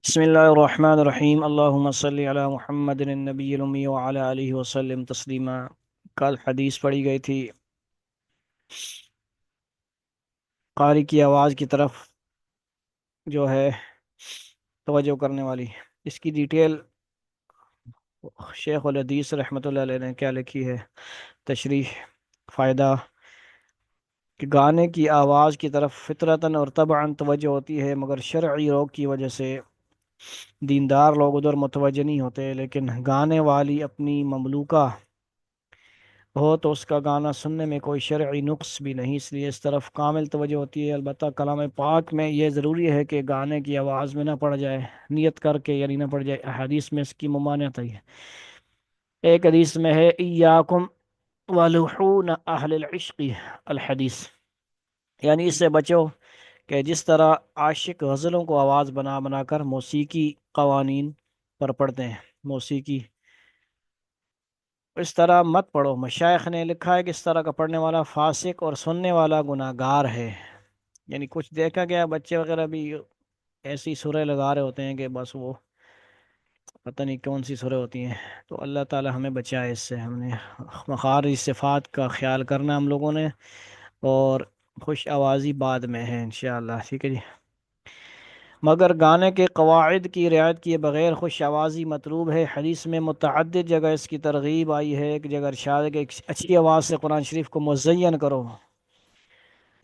بسم اللہ الرحمن الرحیم اللہم صلی علی محمد النبی الامی وعلی آلہ وسلم تسلیما۔ کل حدیث پڑھی گئی تھی قاری کی آواز کی طرف جو ہے توجہ کرنے والی۔ اس کی ڈیٹیل شیخ الحدیث رحمۃ اللہ علیہ نے کیا لکھی ہے، تشریح فائدہ کہ گانے کی آواز کی طرف فطرتاً اور طبعاً توجہ ہوتی ہے، مگر شرعی روک کی وجہ سے دیندار لوگ ادھر متوجہ نہیں ہوتے، لیکن گانے والی اپنی مملوکہ ہو تو اس کا گانا سننے میں کوئی شرعی نقص بھی نہیں، اس لیے اس طرف کامل توجہ ہوتی ہے۔ البتہ کلام پاک میں یہ ضروری ہے کہ گانے کی آواز میں نہ پڑ جائے، نیت کر کے یعنی نہ پڑ جائے۔ احادیث میں اس کی ممانعت ہے۔ ایک حدیث میں ہے ایاکم ولحون اہل العشق الحدیث، یعنی اس سے بچو کہ جس طرح عاشق غزلوں کو آواز بنا بنا کر موسیقی قوانین پر پڑھتے ہیں، موسیقی اس طرح مت پڑھو۔ مشائخ نے لکھا ہے کہ اس طرح کا پڑھنے والا فاسق اور سننے والا گناہ گار ہے۔ یعنی کچھ دیکھا گیا بچے وغیرہ بھی ایسی سوریں لگا رہے ہوتے ہیں کہ بس وہ پتہ نہیں کون سی سوریں ہوتی ہیں، تو اللہ تعالی ہمیں بچائے اس سے۔ ہم نے مخارج صفات کا خیال کرنا ہم لوگوں نے، اور خوش آوازی بعد میں ہے انشاءاللہ، ٹھیک ہے جی۔ مگر گانے کے قواعد کی رعایت کیے بغیر خوش آوازی مطلوب ہے۔ حدیث میں متعدد جگہ اس کی ترغیب آئی ہے۔ ایک جگہ ارشاد ہے کہ ایک اچھی آواز سے قرآن شریف کو مزین کرو،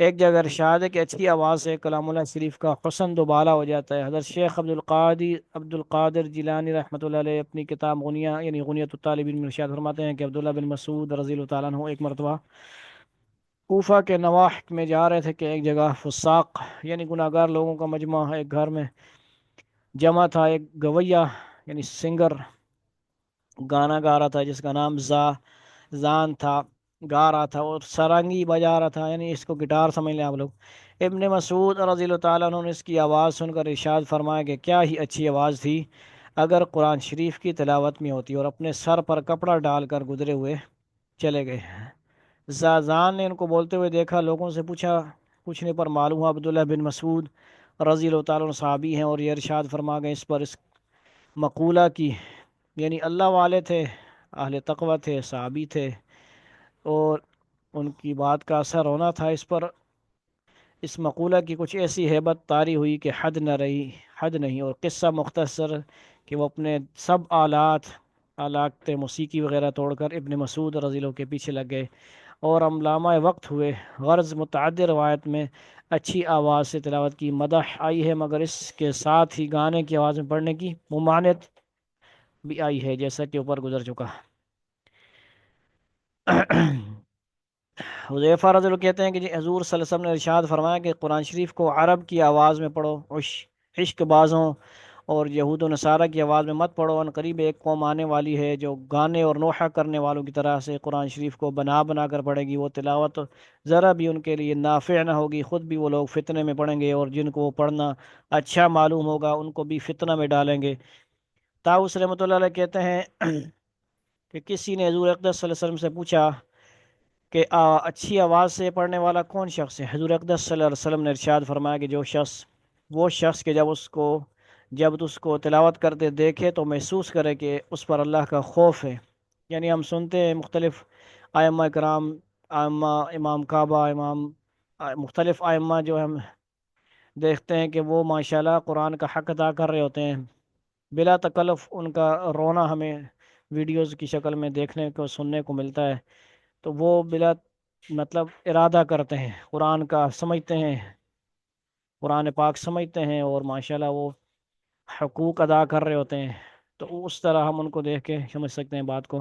ایک جگہ ارشاد ہے کہ اچھی آواز سے کلام اللہ شریف کا حسن دوبالا ہو جاتا ہے۔ حضرت شیخ عبد القادر جیلانی رحمۃ اللہ علیہ اپنی کتاب غنیہ یعنی غنیۃ الطالبین میں ارشاد فرماتے ہیں کہ عبداللہ بن مسعود رضی اللہ تعالیٰ عنہ ایک مرتبہ کوفہ کے نواح میں جا رہے تھے کہ ایک جگہ فساق یعنی گناہ گار لوگوں کا مجمع ایک گھر میں جمع تھا۔ ایک گویا یعنی سنگر گانا گا رہا تھا جس کا نام زان تھا، گا رہا تھا اور سرنگی بجا رہا تھا، یعنی اس کو گٹار سمجھ لیں آپ لوگ۔ ابن مسعود رضی اللہ تعالیٰ عنہ نے اس کی آواز سن کر ارشاد فرمایا کہ کیا ہی اچھی آواز تھی اگر قرآن شریف کی تلاوت میں ہوتی، اور اپنے سر پر کپڑا ڈال کر گزرے ہوئے چلے گئے۔ زازان نے ان کو بولتے ہوئے دیکھا، لوگوں سے پوچھنے پر معلوم ہوا عبداللہ بن مسعود رضی اللہ تعالیٰ عنہ صحابی ہیں، اور یہ ارشاد فرما گئے اس پر اس مقولہ کی، یعنی اللہ والے تھے، اہل تقوی تھے، صحابی تھے، اور ان کی بات کا اثر ہونا تھا اس پر۔ اس مقولہ کی کچھ ایسی ہیبت طاری ہوئی کہ حد نہ رہی، حد نہیں۔ اور قصہ مختصر کہ وہ اپنے سب آلات موسیقی وغیرہ توڑ کر ابن مسعود رضی اللہ کے پیچھے لگ گئے اور علامہ وقت ہوئے۔ غرض متعدد روایت میں اچھی آواز سے تلاوت کی مدح آئی ہے، مگر اس کے ساتھ ہی گانے کی آواز میں پڑھنے کی ممانعت بھی آئی ہے، جیسا کہ اوپر گزر چکا۔ حذیفہ رضی اللہ کہتے ہیں کہ جی حضور صلی اللہ علیہ وسلم نے ارشاد فرمایا کہ قرآن شریف کو عرب کی آواز میں پڑھو، عشق بازوں اور یہود و نصارہ کی آواز میں مت پڑھو۔ ان قریب ایک قوم آنے والی ہے جو گانے اور نوحہ کرنے والوں کی طرح سے قرآن شریف کو بنا بنا کر پڑھے گی، وہ تلاوت ذرا بھی ان کے لیے نافع نہ ہوگی، خود بھی وہ لوگ فتنے میں پڑھیں گے، اور جن کو وہ پڑھنا اچھا معلوم ہوگا ان کو بھی فتنہ میں ڈالیں گے۔ طاؤس رحمۃ اللہ علیہ کہتے ہیں کہ کسی نے حضور اقدس صلی اللہ علیہ وسلم سے پوچھا کہ اچھی آواز سے پڑھنے والا کون شخص ہے؟ حضور اقدس صلی اللہ علیہ وسلم نے ارشاد فرمایا کہ وہ شخص کہ جب اس کو تلاوت کرتے دیکھے تو محسوس کرے کہ اس پر اللہ کا خوف ہے۔ یعنی ہم سنتے ہیں مختلف ائمہ کرام، امام کعبہ، مختلف ائمہ جو ہم دیکھتے ہیں کہ وہ ماشاءاللہ قرآن کا حق ادا کر رہے ہوتے ہیں، بلا تکلف ان کا رونا ہمیں ویڈیوز کی شکل میں دیکھنے کو سننے کو ملتا ہے۔ تو وہ بلا مطلب ارادہ کرتے ہیں، قرآن کا سمجھتے ہیں، قرآن پاک سمجھتے ہیں، اور ماشاءاللہ وہ حقوق ادا کر رہے ہوتے ہیں۔ تو اس طرح ہم ان کو دیکھ کے سمجھ سکتے ہیں بات کو۔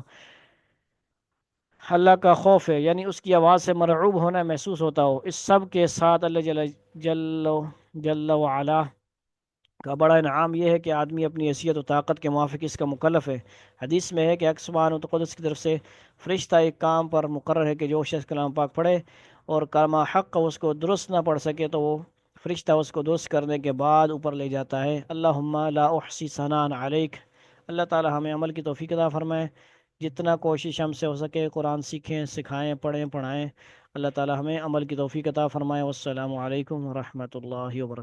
اللہ کا خوف ہے یعنی اس کی آواز سے مرعوب ہونا محسوس ہوتا ہو۔ اس سب کے ساتھ اللہ جل وعلا کا بڑا انعام یہ ہے کہ آدمی اپنی حیثیت و طاقت کے موافق اس کا مکلف ہے۔ حدیث میں ہے کہ اقسمان و تقدس کی طرف سے فرشتہ ایک کام پر مقرر ہے کہ جو شخص کلام پاک پڑھے اور کلمہ حق اس کو درست نہ پڑھ سکے تو وہ فرشتہ اس کو درست کرنے کے بعد اوپر لے جاتا ہے۔ اللہم لا احصی ثناء علیک، اللہ تعالی ہمیں عمل کی توفیق عطا فرمائے، جتنا کوشش ہم سے ہو سکے قرآن سیکھیں، سکھائیں، پڑھیں، پڑھائیں۔ اللہ تعالی ہمیں عمل کی توفیق عطا فرمائے۔ والسلام علیکم ورحمۃ اللہ وبرکاتہ۔